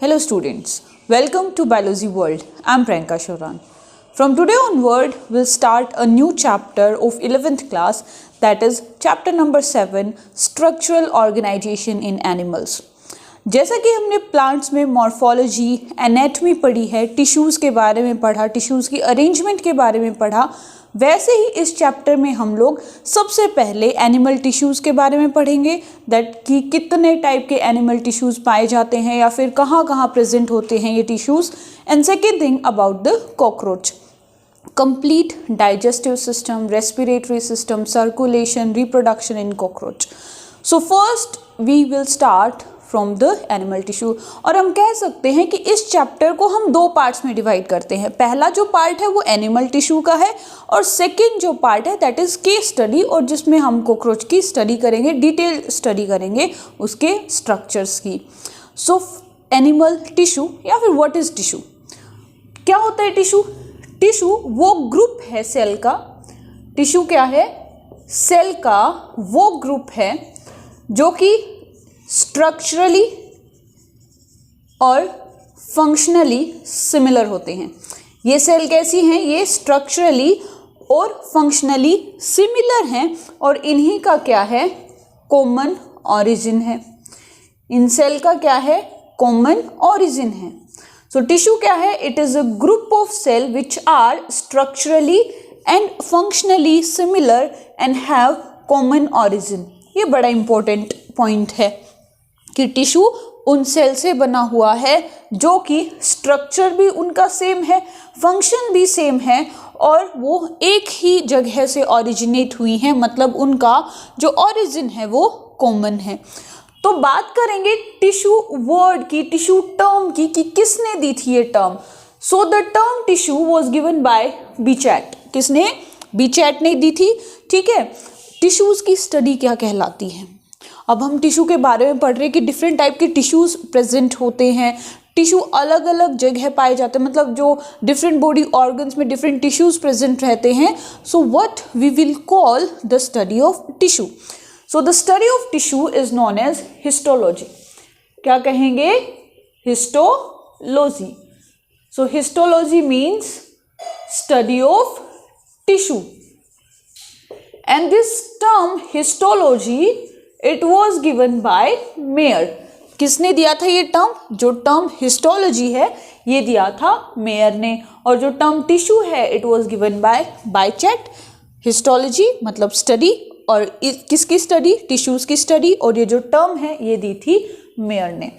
Hello students, welcome to Biology World. I am Priyanka Shoran. From today onward, we'll start a new chapter of 11th class, that is chapter number 7, Structural Organization in Animals. जैसा कि हमने plants में morphology, anatomy पढ़ी है, tissues के बारे में पढ़ा, टिश्यूज़ की अरेंजमेंट के बारे में पढ़ा, वैसे ही इस चैप्टर में हम लोग सबसे पहले एनिमल टिश्यूज़ के बारे में पढ़ेंगे, दैट कि कितने टाइप के एनिमल टिश्यूज़ पाए जाते हैं या फिर कहाँ कहाँ प्रेजेंट होते हैं ये tissues. And second thing about the cockroach, complete digestive system, respiratory system, circulation, reproduction in cockroach. So first we will start from the animal tissue. और हम कह सकते हैं कि इस चैप्टर को हम दो पार्ट्स में डिवाइड करते हैं. पहला जो पार्ट है वो एनिमल टिश्यू का है और सेकेंड जो पार्ट है दैट इज केस स्टडी, और जिसमें हम कॉकरोच की स्टडी करेंगे, डिटेल स्टडी करेंगे उसके स्ट्रक्चर्स की. सो एनिमल टिश्यू या फिर व्हाट इज टिश्यू, क्या होता है टिश्यू? टिश्यू वो ग्रुप है सेल का. टिश्यू क्या है? सेल का वो ग्रुप है जो कि स्ट्रक्चरली और फंक्शनली सिमिलर होते हैं. ये सेल कैसी हैं? ये स्ट्रक्चरली और फंक्शनली सिमिलर हैं और इन्हीं का क्या है? कॉमन ऑरिजिन है. इन सेल का क्या है? कॉमन ऑरिजिन है. So tissue क्या है? It is a group of cell which are structurally and functionally similar and have common origin. ये बड़ा important point है कि टिश्यू उन सेल से बना हुआ है जो कि स्ट्रक्चर भी उनका सेम है, फंक्शन भी सेम है और वो एक ही जगह से ओरिजिनेट हुई हैं, मतलब उनका जो ओरिजिन है वो कॉमन है. तो बात करेंगे टिश्यू वर्ड की, टिश्यू टर्म की, कि किसने दी थी ये term. So the term tissue was given by Bichat. किसने? बीचैट ने दी थी. ठीक है. टिश्यूज़ की स्टडी क्या कहलाती है? अब हम टिश्यू के बारे में पढ़ रहे हैं कि डिफरेंट टाइप के टिश्यूज़ प्रेजेंट होते हैं. टिश्यू अलग अलग जगह पाए जाते हैं, मतलब जो डिफरेंट बॉडी ऑर्गन्स में डिफरेंट टिश्यूज़ प्रेजेंट रहते हैं. So what we will call the study of tissue. So the study of tissue is known as histology. क्या कहेंगे? Histology. So histology means study of tissue. And this term histology, it was given by Mayer. किसने दिया था ये term? जो term histology है ये दिया था मेयर ने, और जो टर्म टिश्यू है it was given by Bichat. Histology मतलब स्टडी, और किसकी स्टडी? टिश्यूज़ की स्टडी, और ये जो टर्म है ये दी थी मेयर ने.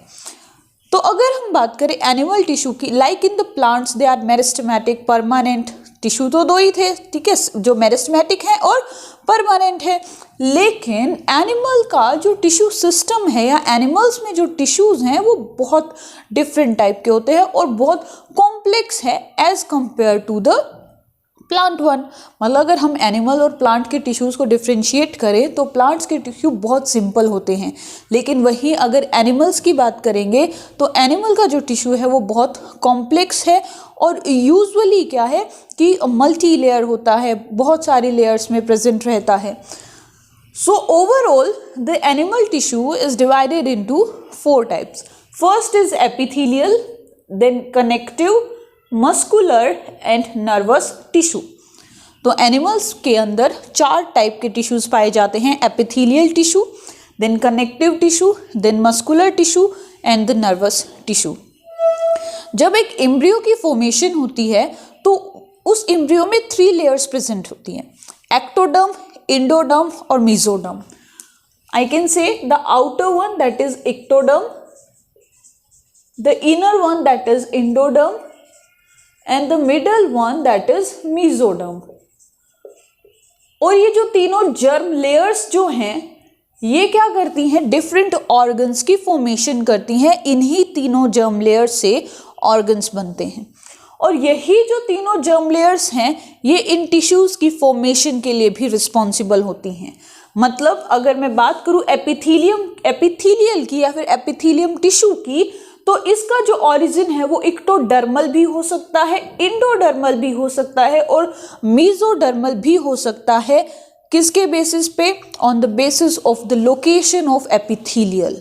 तो अगर हम बात करें एनिमल टिश्यू की, like in the plants they are meristematic, permanent. Tissue तो दो ही थे, ठीक है, जो मेरिस्टेमेटिक है और परमानेंट है. लेकिन एनिमल का जो टिश्यू सिस्टम है या एनिमल्स में जो टिश्यूज़ हैं वो बहुत डिफरेंट टाइप के होते हैं और बहुत कॉम्प्लेक्स है as compare to the plant one. मतलब अगर हम एनिमल और प्लांट के टिश्यूज़ को डिफ्रेंशिएट करें तो प्लांट्स के टिश्यू बहुत सिंपल होते हैं, लेकिन वहीं अगर एनिमल्स की बात करेंगे तो एनिमल का जो टिश्यू है वो बहुत कॉम्प्लेक्स है और यूजुअली क्या है कि मल्टी लेयर होता है, बहुत सारी लेयर्स में प्रेजेंट रहता है. So overall the animal tissue is divided into 4 types. First is epithelial, then connective, muscular and nervous tissue. तो एनिमल्स के अंदर 4 टाइप के टिश्यूज पाए जाते हैं. Epithelial tissue, then connective tissue, then muscular tissue and the nervous tissue. जब एक embryo की फॉर्मेशन होती है तो उस एम्ब्रियो में 3 लेयर्स प्रेजेंट होती हैं, एक्टोडर्म, इंडोडर्म और mesoderm. I can say the outer one that is ectoderm, the inner one that is endoderm and the middle one that is mesoderm. और ये जो तीनों जर्म लेयर्स जो हैं ये क्या करती हैं? डिफरेंट ऑर्गन्स की फॉर्मेशन करती हैं. इन्हीं तीनों जर्म लेयर्स से ऑर्गन्स बनते हैं और यही जो तीनों जर्म लेयर्स हैं ये इन टिश्यूज़ की फॉर्मेशन के लिए भी रिस्पॉन्सिबल होती हैं. मतलब अगर मैं बात करूँ एपिथेलियल की या फिर एपिथेलियम टिश्यू की, तो इसका जो ओरिजिन है वो एक्टोडर्मल भी हो सकता है, इंडोडर्मल भी हो सकता है और मेसोडर्मल भी हो सकता है. किसके बेसिस पे? On the basis of the location of epithelial.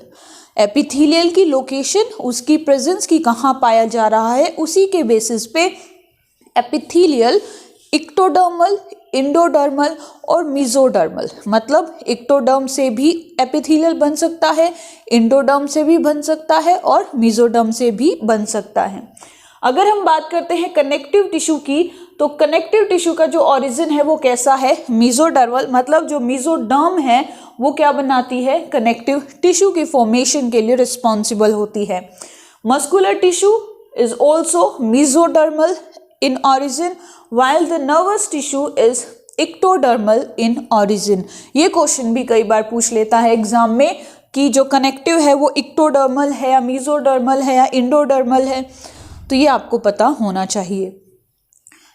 Epithelial की लोकेशन, उसकी प्रेजेंस की कहाँ पाया जा रहा है, उसी के बेसिस पे एपिथेलियल इक्टोडर्मल, इंडोडर्मल और मेसोडर्मल, मतलब इक्टोडर्म से भी एपिथेलियल बन सकता है, इंडोडर्म से भी बन सकता है और मेसोडर्म से भी बन सकता है। अगर हम बात करते हैं कनेक्टिव टिश्यू की, तो कनेक्टिव टिश्यू का जो ओरिजिन है वो कैसा है, मेसोडर्मल, मतलब जो मेसोडर्म है वो क्या बनाती है, कनेक्टिव टिश्यू की फॉर्मेशन के लिए रिस्पॉन्सिबल होती है। Muscular tissue is also mesodermal in origin while the nervous tissue is ectodermal in origin। ये क्वेश्चन भी कई बार पूछ लेता है एग्जाम में कि जो कनेक्टिव है वो इक्टोडर्मल है या मेसोडर्मल है या इंडोडर्मल है, तो ये आपको पता होना चाहिए।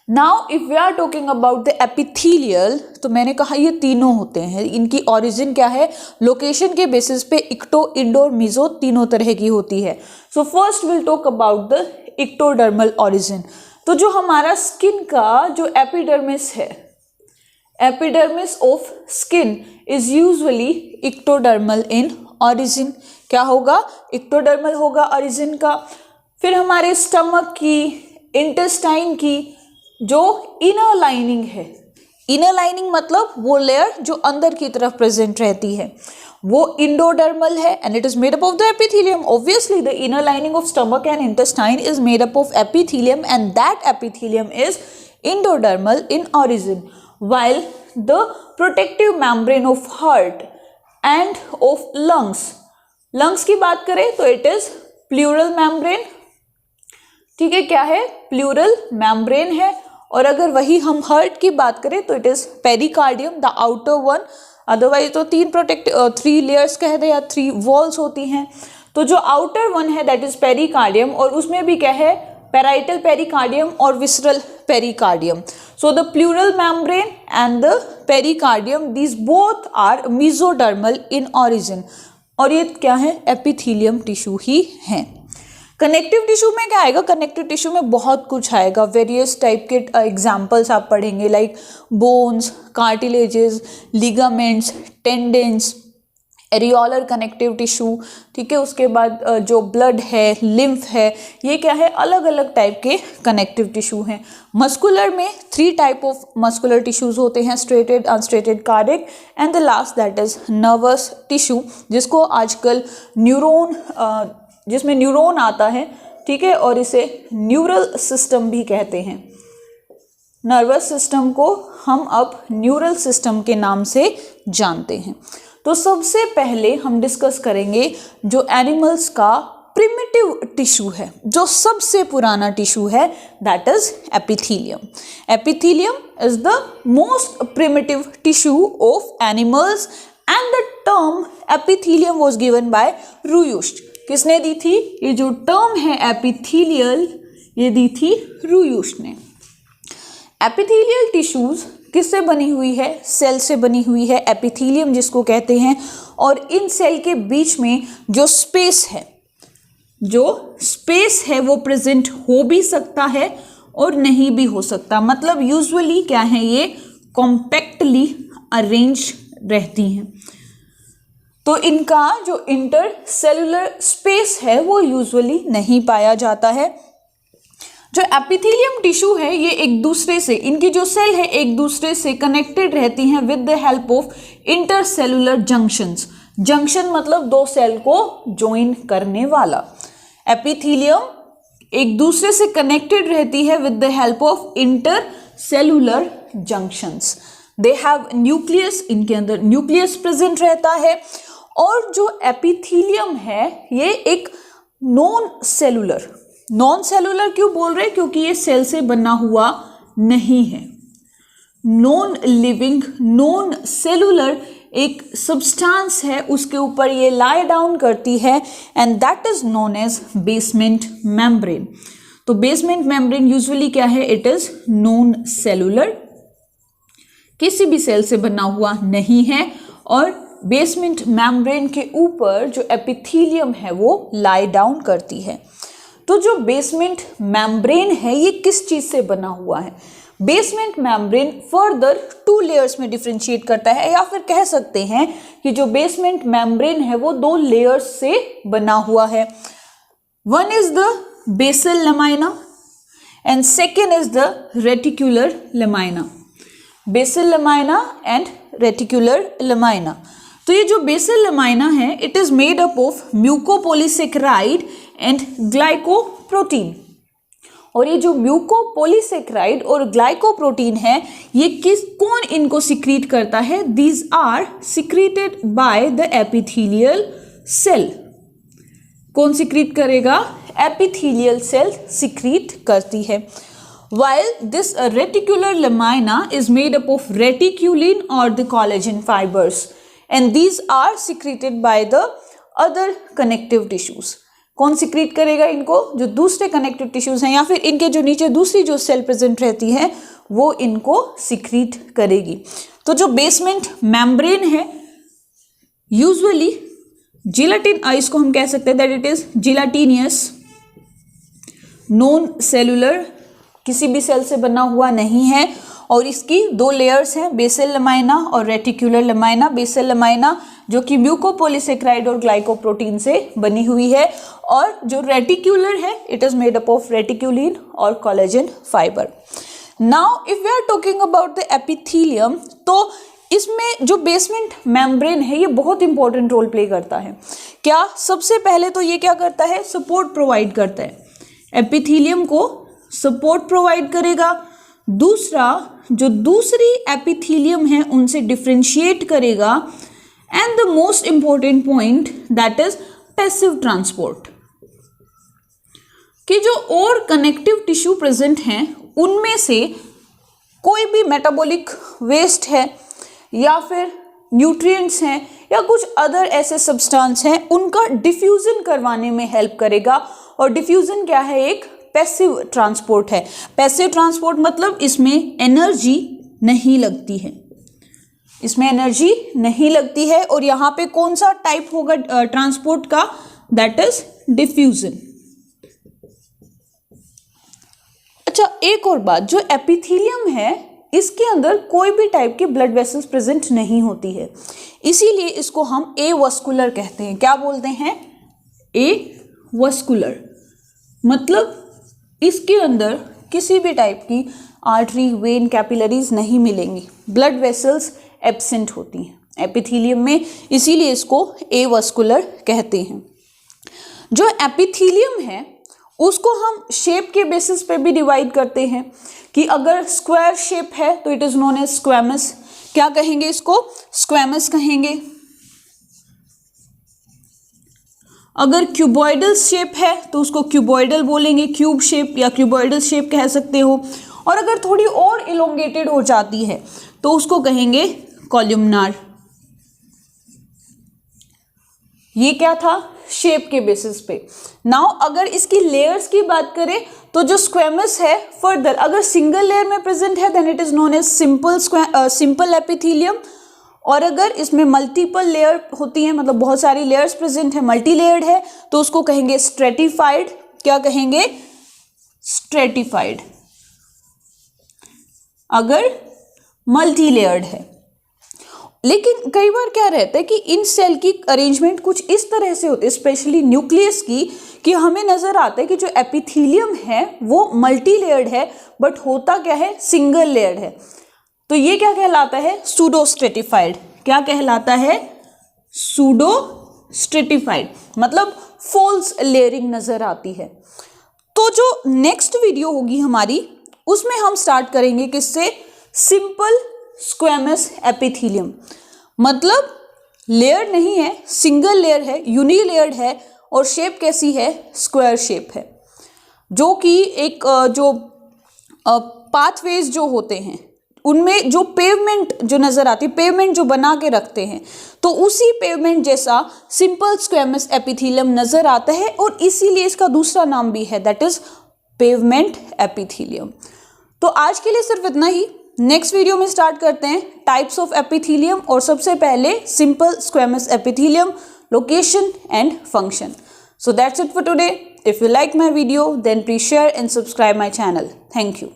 Now if we are talking about the epithelial, तो मैंने कहा ये तीनों होते हैं, इनकी ओरिजिन क्या है, लोकेशन के बेसिस पे इक्टो, इंडो, मेसो तीनों तरह की होती है। So first will talk about the ectodermal origin. तो जो हमारा स्किन का जो एपिडर्मिस है, epidermis of skin is usually ectodermal in origin. क्या होगा, इक्टोडर्मल होगा ओरिजिन का। फिर हमारे स्टमक की, इंटेस्टाइन की जो इनर लाइनिंग है, इनर लाइनिंग मतलब वो लेयर जो अंदर की तरफ प्रेजेंट रहती है, वो इंडोडर्मल है and it is made up of the epithelium. Obviously the inner lining of stomach and intestine is made up of epithelium and that epithelium is endodermal in origin, while the protective membrane of heart and of lungs की बात करें तो it is pleural membrane। ठीक है, क्या है, pleural membrane है। और अगर वही हम हार्ट की बात करें तो it is pericardium, the outer one, otherwise तो 3 लेयर्स कह दे या 3 वॉल्स होती हैं। तो जो आउटर वन है दैट इज पेरिकार्डियम, और उसमें भी क्या है, पेराइटल पेरिकार्डियम और visceral pericardium. So the pleural membrane and the pericardium, these both are mesodermal in origin, और ये क्या है, एपिथेलियम टिश्यू ही है। कनेक्टिव टिश्यू में क्या आएगा, कनेक्टिव टिश्यू में बहुत कुछ आएगा, वेरियस टाइप के एग्जाम्पल्स आप पढ़ेंगे, like bones, cartilages, ligaments, tendons, areolar connective tissue. ठीक है, उसके बाद जो ब्लड है, लिम्फ है, ये क्या है, अलग अलग टाइप के कनेक्टिव टिश्यू हैं। मस्कुलर में 3 टाइप ऑफ मस्कुलर टिश्यूज होते हैं, striated, unstriated, cardiac, and the last that is nervous tissue, जिसको आजकल न्यूरॉन, जिसमें न्यूरॉन आता है, ठीक है, और इसे न्यूरल सिस्टम भी कहते हैं। नर्वस सिस्टम को हम अब न्यूरल सिस्टम के नाम से जानते हैं। तो सबसे पहले हम डिस्कस करेंगे जो एनिमल्स का प्रिमिटिव टिश्यू है, जो सबसे पुराना टिश्यू है, that is epithelium. Epithelium is the most primitive tissue of animals and the term epithelium was given by Ruysch. किसने दी थी, ये जो टर्म है एपिथेलियल, ये दी थी रूयुश ने। एपिथेलियल टिश्यूज किससे बनी हुई है, सेल से बनी हुई है, एपिथेलियम जिसको कहते हैं, और इन सेल के बीच में जो स्पेस है वो प्रेजेंट हो भी सकता है और नहीं भी हो सकता, मतलब यूजुअली क्या है, ये कॉम्पैक्टली अरेंज रहती हैं। तो इनका जो इंटर सेलुलर स्पेस है वो यूजुअली नहीं पाया जाता है। जो एपिथेलियम टिश्यू है ये एक दूसरे से, इनकी जो सेल है एक दूसरे से कनेक्टेड रहती हैं with the help of intercellular junctions. Junction मतलब 2 सेल को ज्वाइन करने वाला। एपिथेलियम एक दूसरे से कनेक्टेड रहती है with the help of intercellular junctions. They have nucleus, इनके अंदर न्यूक्लियस प्रेजेंट रहता है। और जो एपिथेलियम है ये एक नॉन सेलुलर क्यों बोल रहे हैं, क्योंकि ये सेल से बना हुआ नहीं है। नॉन लिविंग, नॉन सेलुलर एक सब्सटेंस है, उसके ऊपर ये लाई डाउन करती है and that is known as basement membrane. तो बेसमेंट मेम्ब्रेन यूजुअली क्या है, इट इज नॉन सेलुलर, किसी भी सेल से बना हुआ नहीं है, और बेसमेंट मेम्ब्रेन के ऊपर जो एपिथेलियम है वो लाई डाउन करती है। तो जो बेसमेंट मेम्ब्रेन है ये किस चीज से बना हुआ है, बेसमेंट मेम्ब्रेन फर्दर 2 लेयर्स में डिफरेंशिएट करता है, या फिर कह सकते हैं कि जो बेसमेंट मेम्ब्रेन है वो 2 लेयर्स से बना हुआ है. One is the basal lamina and second is the reticular lamina. Basal lamina and reticular lamina. तो ये जो बेसल लमाइना है it is made up of mucopolysaccharide and glycoprotein. और ये जो म्यूकोपॉलीसेकेराइड और ग्लाइकोप्रोटीन है ये कौन इनको सिक्रीट करता है? These are secreted by the epithelial cell. कौन सिक्रीट करेगा? एपिथेलियल सेल सिक्रीट करती है. While this reticular lamina is made up of reticulin or the collagen fibers and these are secreted by the other connective tissues. कौन secrete करेगा इनको? जो दूसरे connective tissues हैं या फिर इनके जो नीचे दूसरी जो सेल प्रेजेंट रहती है वो इनको सिक्रीट करेगी. तो जो बेसमेंट मेम्ब्रेन है यूजुअली जिलेटिन, इसको हम कह सकते हैं that it is gelatinous, non cellular, किसी भी सेल से बना हुआ नहीं है और इसकी 2 लेयर्स हैं, बेसल लमाइना और रेटिकुलर लमाइना. बेसल लमाइना जो कि म्यूकोपॉलीसेकेराइड और ग्लाइकोप्रोटीन से बनी हुई है और जो रेटिकुलर है it is made up of reticulin और collagen fibre. Now if we are talking about the epithelium, तो इसमें जो बेसमेंट मेम्ब्रेन है ये बहुत इंपॉर्टेंट रोल प्ले करता है. क्या? सबसे पहले तो ये क्या करता है? सपोर्ट प्रोवाइड करता है, एपिथेलियम को सपोर्ट प्रोवाइड करेगा. दूसरा, जो दूसरी एपिथेलियम है उनसे डिफरेंशिएट करेगा. And the most important point that is passive transport, कि जो और कनेक्टिव टिश्यू प्रेजेंट हैं उनमें से कोई भी मेटाबॉलिक वेस्ट है या फिर न्यूट्रिएंट्स हैं या कुछ अदर ऐसे सब्सटेंस हैं उनका डिफ्यूजन करवाने में हेल्प करेगा. और डिफ्यूजन क्या है? एक पैसिव ट्रांसपोर्ट है. पैसिव ट्रांसपोर्ट मतलब इसमें एनर्जी नहीं लगती है, इसमें एनर्जी नहीं लगती है. और यहाँ पे कौन सा टाइप होगा ट्रांसपोर्ट का? That is diffusion. अच्छा, एक और बात, जो एपिथेलियम है इसके अंदर कोई भी टाइप की ब्लड वेसल्स प्रेजेंट नहीं होती है, इसीलिए इसको हम एवस्कुलर कहते हैं. क्या बोलते हैं? एवस्कुलर. मतलब इसके अंदर किसी भी टाइप की आर्टरी, वेन, कैपिलरीज नहीं मिलेंगी, ब्लड वेसल्स एब्सेंट होती हैं एपिथेलियम में, इसीलिए इसको एवस्कुलर कहते हैं. जो एपिथेलियम है उसको हम शेप के बेसिस पे भी डिवाइड करते हैं कि अगर स्क्वायर शेप है तो it is known as squamous. क्या कहेंगे इसको? स्क्वैमस कहेंगे. अगर क्यूबॉइडल शेप है तो उसको क्यूबॉइडल बोलेंगे, क्यूब शेप या क्यूबॉइडल शेप कह सकते हो. और अगर थोड़ी और इलोंगेटेड हो जाती है तो उसको कहेंगे कॉलमनार. ये क्या था? शेप के बेसिस पे. नाउ अगर इसकी लेयर्स की बात करें तो जो स्क्वैमस है फर्दर अगर सिंगल लेयर में प्रेजेंट है then it is known as simple epithelium. और अगर इसमें मल्टीपल लेयर होती है, मतलब बहुत सारी लेयर्स प्रेजेंट है, मल्टी लेयर्ड है, तो उसको कहेंगे स्ट्रेटिफाइड. क्या कहेंगे? स्ट्रेटिफाइड. अगर मल्टी लेयर्ड है. लेकिन कई बार क्या रहता है कि इन सेल की अरेंजमेंट कुछ इस तरह से होती है, स्पेशली न्यूक्लियस की, कि हमें नजर आता है कि जो एपिथेलियम है वो मल्टी लेयर्ड है बट होता क्या है? सिंगल लेयर्ड है. तो ये क्या कहलाता है? Pseudo stratified. क्या कहलाता है? Pseudo stratified. मतलब फॉल्स लेयरिंग नजर आती है. तो जो नेक्स्ट वीडियो होगी हमारी उसमें हम स्टार्ट करेंगे किससे? Simple squamous epithelium. मतलब लेयर नहीं है, सिंगल लेयर है, यूनिलेयर्ड है और शेप कैसी है? स्क्वायर शेप है. जो कि एक जो पाथवेज जो होते हैं उनमें जो पेवमेंट जो नजर आती है, पेवमेंट जो बना के रखते हैं, तो उसी पेवमेंट जैसा सिंपल स्क्वैमस एपिथेलियम नजर आता है और इसीलिए इसका दूसरा नाम भी है दैट इज पेवमेंट एपिथेलियम. तो आज के लिए सिर्फ इतना ही. नेक्स्ट वीडियो में स्टार्ट करते हैं टाइप्स ऑफ एपिथेलियम और सबसे पहले simple squamous epithelium, location and function. So that's it for today. If you like my video then please share and subscribe my channel. Thank you.